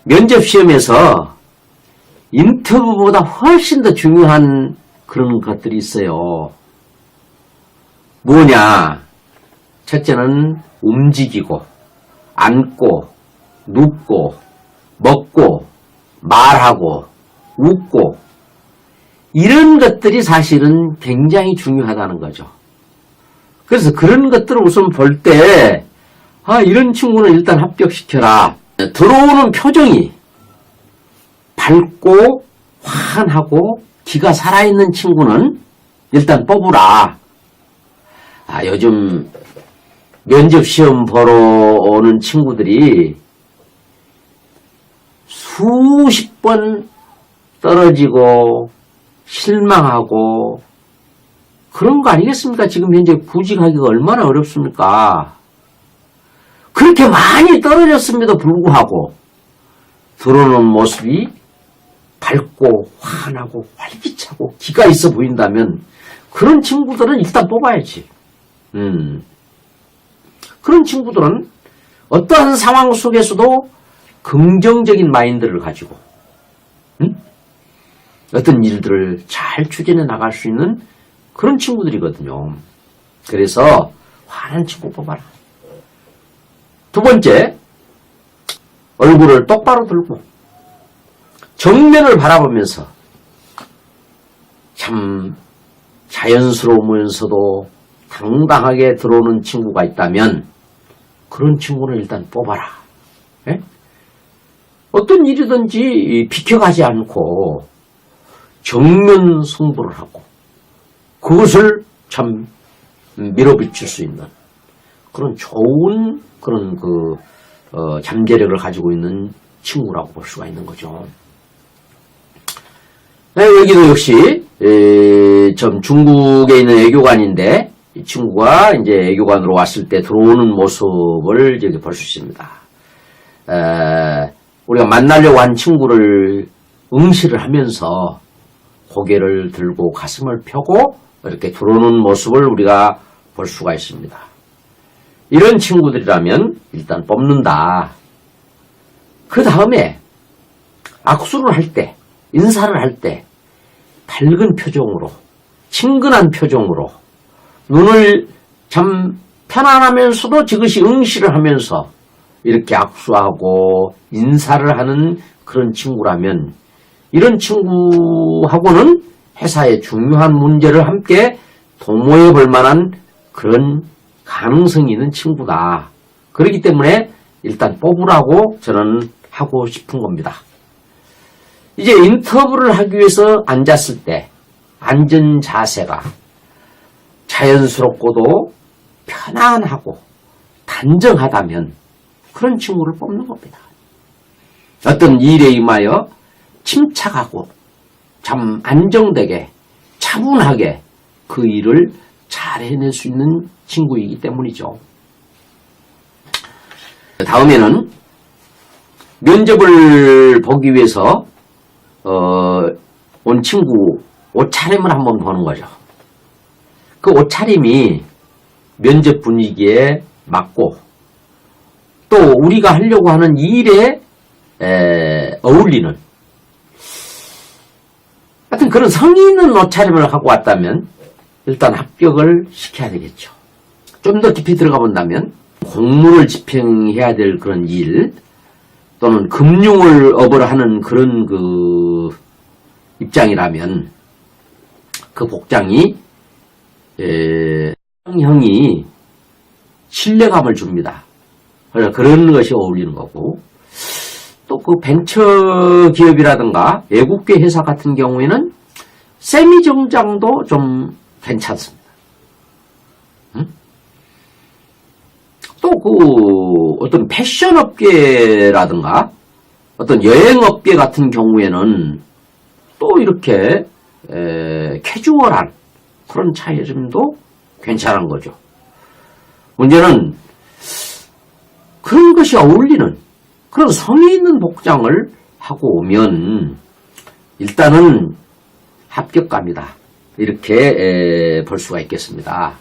면접 시험에서 인터뷰보다 훨씬 더 중요한 그런 것들이 있어요. 뭐냐? 첫째는 움직이고, 앉고, 눕고, 먹고, 말하고, 웃고, 이런 것들이 사실은 굉장히 중요하다는 거죠. 그래서 그런 것들을 우선 볼 때, 이런 친구는 일단 합격시켜라. 들어오는 표정이 밝고, 환하고, 기가 살아있는 친구는 일단 뽑으라. 요즘 면접 시험 보러 오는 친구들이 수십 번 떨어지고 실망하고 그런 거 아니겠습니까? 지금 현재 구직하기가 얼마나 어렵습니까? 그렇게 많이 떨어졌음에도 불구하고 들어오는 모습이 밝고 환하고 활기차고 기가 있어 보인다면 그런 친구들은 일단 뽑아야지. 그런 친구들은 어떠한 상황 속에서도 긍정적인 마인드를 가지고 어떤 일들을 잘 추진해 나갈 수 있는 그런 친구들이거든요. 그래서 환한 친구 뽑아라. 두 번째, 얼굴을 똑바로 들고 정면을 바라보면서 참 자연스러우면서도 당당하게 들어오는 친구가 있다면 그런 친구는 일단 뽑아라. 예? 어떤 일이든지 비켜가지 않고 정면 승부를 하고 그것을 참 밀어붙일 수 있는 그런 좋은 그런 잠재력을 가지고 있는 친구라고 볼 수가 있는 거죠. 네, 여기도 역시 좀 중국에 있는 애교관인데 이 친구가 이제 애교관으로 왔을 때 들어오는 모습을 여기 볼 수 있습니다. 우리가 만나려고 한 친구를 응시를 하면서 고개를 들고 가슴을 펴고 이렇게 들어오는 모습을 우리가 볼 수가 있습니다. 이런 친구들이라면 일단 뽑는다. 그 다음에 악수를 할 때, 인사를 할 때 밝은 표정으로, 친근한 표정으로 눈을 참 편안하면서도 지그시 응시를 하면서 이렇게 악수하고 인사를 하는 그런 친구라면 이런 친구하고는 회사의 중요한 문제를 함께 도모해 볼 만한 그런 가능성이 있는 친구다. 그렇기 때문에 일단 뽑으라고 저는 하고 싶은 겁니다. 이제 인터뷰를 하기 위해서 앉았을 때 앉은 자세가 자연스럽고도 편안하고 단정하다면 그런 친구를 뽑는 겁니다. 어떤 일에 임하여 침착하고 참 안정되게 차분하게 그 일을 잘 해낼 수 있는 친구이기 때문이죠. 다음에는 면접을 보기 위해서 온 친구 옷차림을 한번 보는 거죠. 그 옷차림이 면접 분위기에 맞고 또 우리가 하려고 하는 일에 어울리는 하여튼 그런 성의 있는 옷차림을 하고 왔다면 일단 합격을 시켜야 되겠죠. 좀 더 깊이 들어가 본다면 공무를 집행해야 될 그런 일 또는 금융을 업을 하는 그런 그 입장이라면 그 복장이 형이 신뢰감을 줍니다. 그런 것이 어울리는 거고 또 그 벤처 기업이라든가 외국계 회사 같은 경우에는 세미 정장도 좀 괜찮습니다. 또 그 어떤 패션 업계라든가 어떤 여행 업계 같은 경우에는 또 이렇게 캐주얼한 그런 차이점도 괜찮은 거죠. 문제는 그런 것이 어울리는 그런 성의 있는 복장을 하고 오면 일단은 합격감이다. 이렇게 볼 수가 있겠습니다.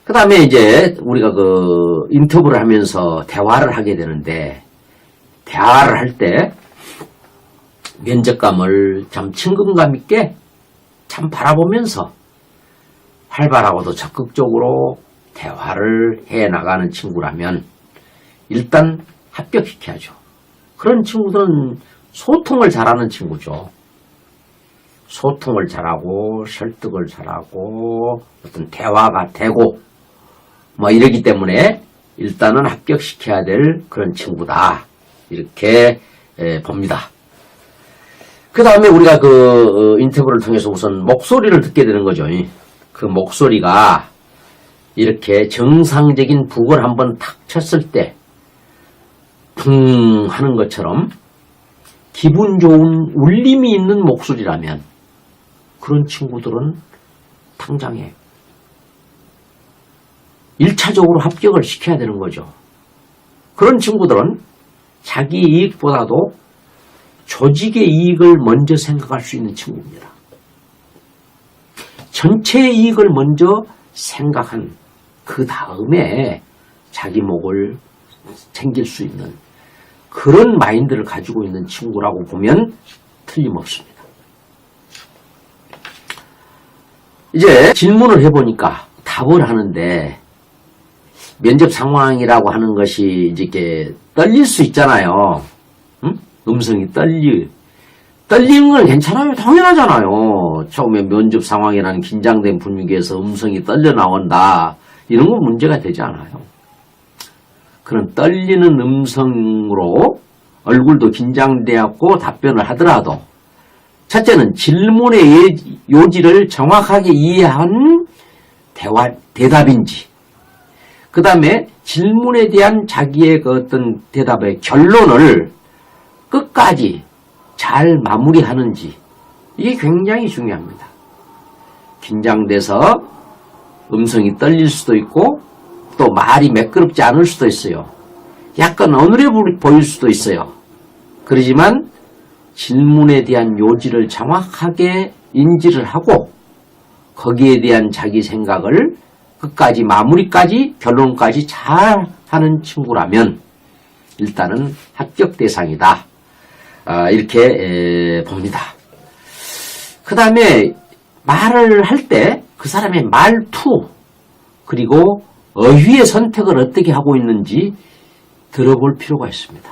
그 다음에 이제 우리가 그 인터뷰를 하면서 대화를 하게 되는데 대화를 할 때 면접감을 참 친근감 있게 참 바라보면서 활발하고도 적극적으로 대화를 해 나가는 친구라면 일단 합격시켜야죠. 그런 친구들은 소통을 잘하는 친구죠. 소통을 잘하고 설득을 잘하고 어떤 대화가 되고 뭐 이러기 때문에 일단은 합격시켜야 될 그런 친구다. 이렇게 봅니다. 그 다음에 우리가 그 인터뷰를 통해서 우선 목소리를 듣게 되는 거죠. 그 목소리가 이렇게 정상적인 북을 한번 탁 쳤을 때 붕 하는 것처럼 기분 좋은 울림이 있는 목소리라면 그런 친구들은 당장에 1차적으로 합격을 시켜야 되는 거죠. 그런 친구들은 자기 이익보다도 조직의 이익을 먼저 생각할 수 있는 친구입니다. 전체의 이익을 먼저 생각한 그 다음에 자기 목을 챙길 수 있는 그런 마인드를 가지고 있는 친구라고 보면 틀림없습니다. 이제 질문을 해보니까 답을 하는데 면접 상황이라고 하는 것이 이제 이렇게 떨릴 수 있잖아요. 음성이 떨리는 건 괜찮아요. 당연하잖아요. 처음에 면접 상황이라는 긴장된 분위기에서 음성이 떨려 나온다. 이런 건 문제가 되지 않아요. 그런 떨리는 음성으로 얼굴도 긴장되었고 답변을 하더라도 첫째는 질문의 요지를 정확하게 이해한 대답인지 그 다음에 질문에 대한 자기의 그 어떤 대답의 결론을 끝까지 잘 마무리하는지 이게 굉장히 중요합니다. 긴장돼서 음성이 떨릴 수도 있고 또 말이 매끄럽지 않을 수도 있어요. 약간 어눌해 보일 수도 있어요. 그러지만 질문에 대한 요지를 정확하게 인지를 하고 거기에 대한 자기 생각을 끝까지 마무리까지 결론까지 잘 하는 친구라면 일단은 합격 대상이다. 이렇게 봅니다. 그 다음에 말을 할 때 그 사람의 말투 그리고 어휘의 선택을 어떻게 하고 있는지 들어볼 필요가 있습니다.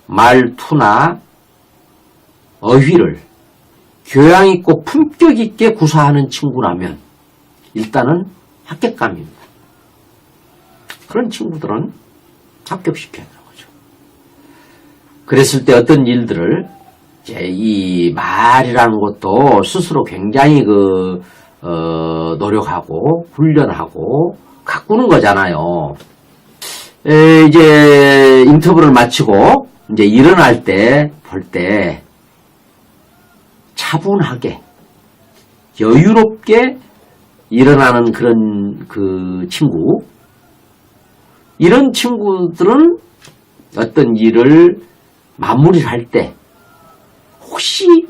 말투나 어휘를 교양 있고 품격 있게 구사하는 친구라면 일단은 합격감입니다. 그런 친구들은 합격시켜야 되는 거죠. 그랬을 때 어떤 일들을 이제 이 말이라는 것도 스스로 굉장히 노력하고 훈련하고 가꾸는 거잖아요. 이제 인터뷰를 마치고 이제 일어날 때 볼 때 차분하게 여유롭게 일어나는 그런 그 친구 이런 친구들은 어떤 일을 마무리를 할 때 혹시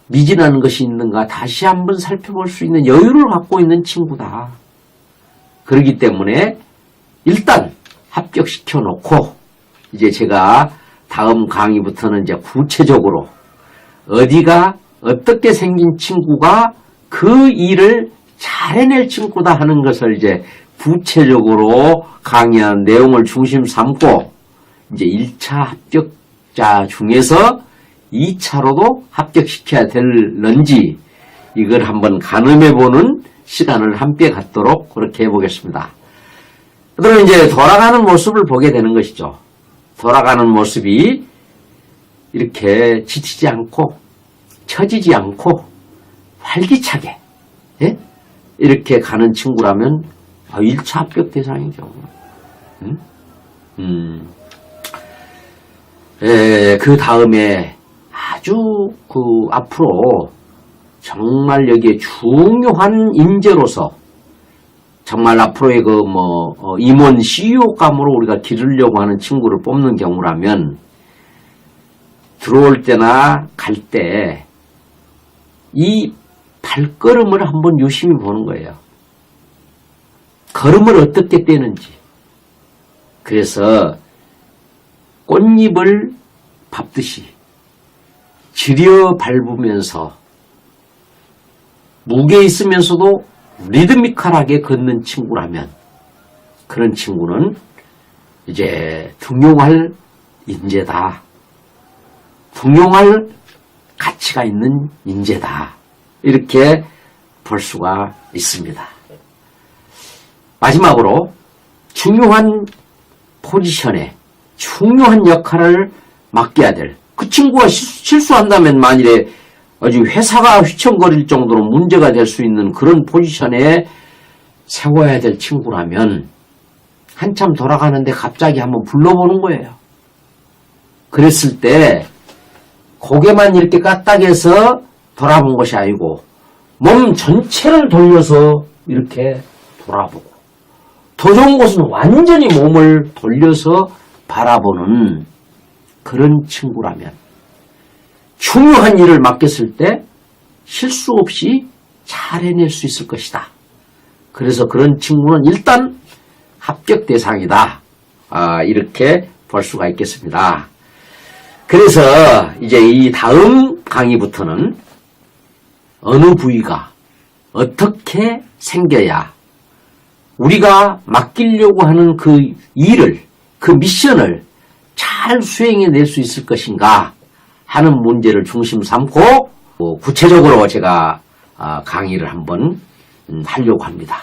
미진한 것이 있는가 다시 한번 살펴볼 수 있는 여유를 갖고 있는 친구다. 그렇기 때문에 일단 합격시켜 놓고 이제 제가 다음 강의부터는 이제 구체적으로 어디가 어떻게 생긴 친구가 그 일을 잘 해낼 친구다 하는 것을 이제 구체적으로 강의한 내용을 중심 삼고 이제 1차 합격자 중에서 2차로도 합격시켜야 될런지 이걸 한번 가늠해보는 시간을 함께 갖도록 그렇게 해보겠습니다. 그러면 이제 돌아가는 모습을 보게 되는 것이죠. 돌아가는 모습이 이렇게 지치지 않고 처지지 않고 활기차게 이렇게 가는 친구라면 1차 합격 대상이죠. 그 다음에 아주 앞으로 정말 여기에 중요한 인재로서 정말 앞으로의 임원 CEO감으로 우리가 기르려고 하는 친구를 뽑는 경우라면 들어올 때나 갈 때 이 발걸음을 한번 유심히 보는 거예요. 걸음을 어떻게 떼는지 그래서 꽃잎을 밟듯이 지려 밟으면서 무게 있으면서도 리드미컬하게 걷는 친구라면 그런 친구는 이제 등용할 인재다. 등용할 가치가 있는 인재다. 이렇게 볼 수가 있습니다. 마지막으로 중요한 포지션에 중요한 역할을 맡겨야 될 그 친구가 실수한다면 만일에 아주 회사가 휘청거릴 정도로 문제가 될 수 있는 그런 포지션에 세워야 될 친구라면 한참 돌아가는데 갑자기 한번 불러보는 거예요. 그랬을 때 고개만 이렇게 까딱해서 돌아본 것이 아니고 몸 전체를 돌려서 이렇게 돌아보고 더 좋은 것은 완전히 몸을 돌려서 바라보는 그런 친구라면 중요한 일을 맡겼을 때 실수 없이 잘 해낼 수 있을 것이다. 그래서 그런 친구는 일단 합격 대상이다. 이렇게 볼 수가 있겠습니다. 그래서 이제 이 다음 강의부터는 어느 부위가 어떻게 생겨야 우리가 맡기려고 하는 그 일을, 그 미션을 잘 수행해낼 수 있을 것인가 하는 문제를 중심 삼고 구체적으로 제가 강의를 한번 하려고 합니다.